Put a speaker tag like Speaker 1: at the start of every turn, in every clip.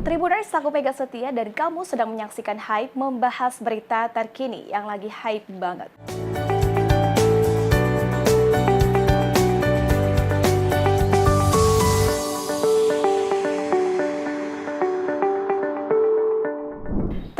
Speaker 1: Tribuners, aku Mega Setia dan kamu sedang menyaksikan Hype membahas berita terkini yang lagi hype banget.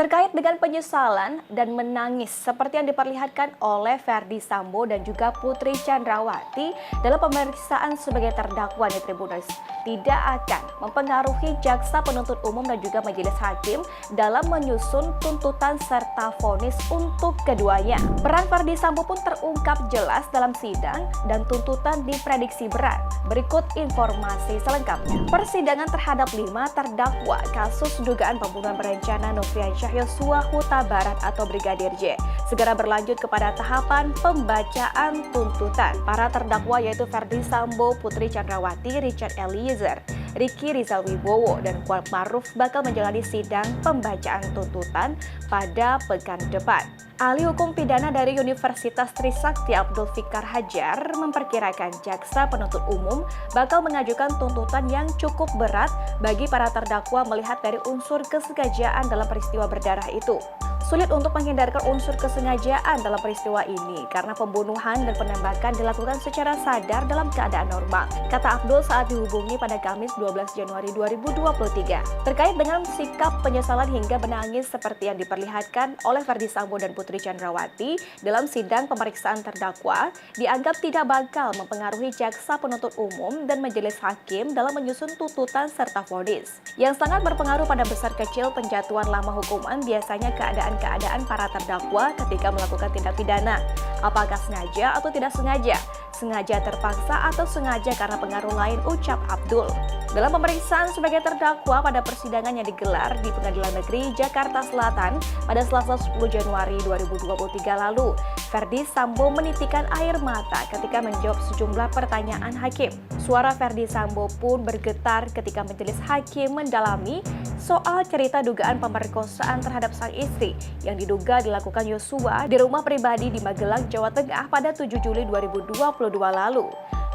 Speaker 1: Terkait dengan penyesalan dan menangis seperti yang diperlihatkan oleh Ferdy Sambo dan juga Putri Chandrawati dalam pemeriksaan sebagai terdakwa di Tribuners tidak akan mempengaruhi jaksa penuntut umum dan juga majelis hakim dalam menyusun tuntutan serta vonis untuk keduanya. Peran Ferdy Sambo pun terungkap jelas dalam sidang dan tuntutan diprediksi berat. Berikut informasi selengkapnya. Persidangan terhadap 5 terdakwa kasus dugaan pembunuhan berencana Nofriansyah Yosua Huta Barat atau Brigadir J segera berlanjut kepada tahapan pembacaan tuntutan. Para terdakwa yaitu Ferdy Sambo, Putri Chandrawati, Richard Eliezer, Ricky Rizal Wibowo, dan Kuat Maruf bakal menjalani sidang pembacaan tuntutan pada pekan depan. Ahli hukum pidana dari Universitas Trisakti Abdul Fikar Hajar memperkirakan jaksa penuntut umum bakal mengajukan tuntutan yang cukup berat bagi para terdakwa melihat dari unsur kesengajaan dalam peristiwa berdarah itu. Sulit untuk menghindarkan unsur kesengajaan dalam peristiwa ini karena pembunuhan dan penembakan dilakukan secara sadar dalam keadaan normal, kata Abdul saat dihubungi pada Kamis 12 Januari 2023. Terkait dengan sikap penyesalan hingga menangis seperti yang diperlihatkan oleh Ferdy Sambo dan Putri Chandrawati dalam sidang pemeriksaan terdakwa, dianggap tidak bakal mempengaruhi jaksa penuntut umum dan majelis hakim dalam menyusun tuntutan serta vonis. Yang sangat berpengaruh pada besar kecil penjatuhan lama hukuman biasanya keadaan para terdakwa ketika melakukan tindak pidana. Apakah sengaja atau tidak sengaja? Sengaja terpaksa atau sengaja karena pengaruh lain, ucap Abdul. Dalam pemeriksaan sebagai terdakwa pada persidangan yang digelar di Pengadilan Negeri Jakarta Selatan pada Selasa 10 Januari 2023 lalu, Ferdy Sambo menitikan air mata ketika menjawab sejumlah pertanyaan hakim. Suara Ferdy Sambo pun bergetar ketika majelis hakim mendalami soal cerita dugaan pemerkosaan terhadap sang istri yang diduga dilakukan Yosua di rumah pribadi di Magelang, Jawa Tengah pada 7 Juli 2022 lalu.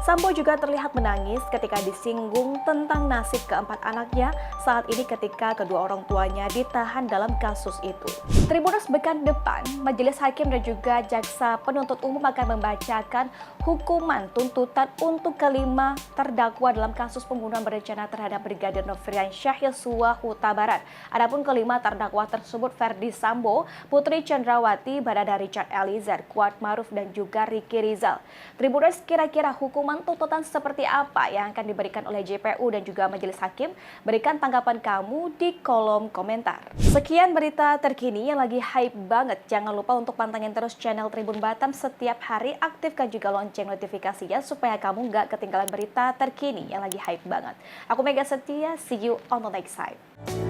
Speaker 1: Sambo juga terlihat menangis ketika disinggung tentang nasib keempat anaknya saat ini ketika kedua orang tuanya ditahan dalam kasus itu. Tribuners pekan depan, majelis hakim dan juga jaksa penuntut umum akan membacakan hukuman tuntutan untuk kelima terdakwa dalam kasus pembunuhan berencana terhadap Brigadir Nofriansyah Yosua Huta Barat. Adapun kelima terdakwa tersebut Ferdy Sambo, Putri Chandrawati, Barada Richard Eliezer, Kuat Maruf, dan juga Ricky Rizal. Tribuners, kira-kira hukuman tuntutan seperti apa yang akan diberikan oleh JPU dan juga majelis hakim? Berikan tanggapan kamu di kolom komentar. Sekian berita terkini yang lagi hype banget. Jangan lupa untuk pantengin terus channel Tribun Batam setiap hari. Aktifkan juga lonceng notifikasinya supaya kamu nggak ketinggalan berita terkini yang lagi hype banget. Aku Mega Setia, see you on the next time.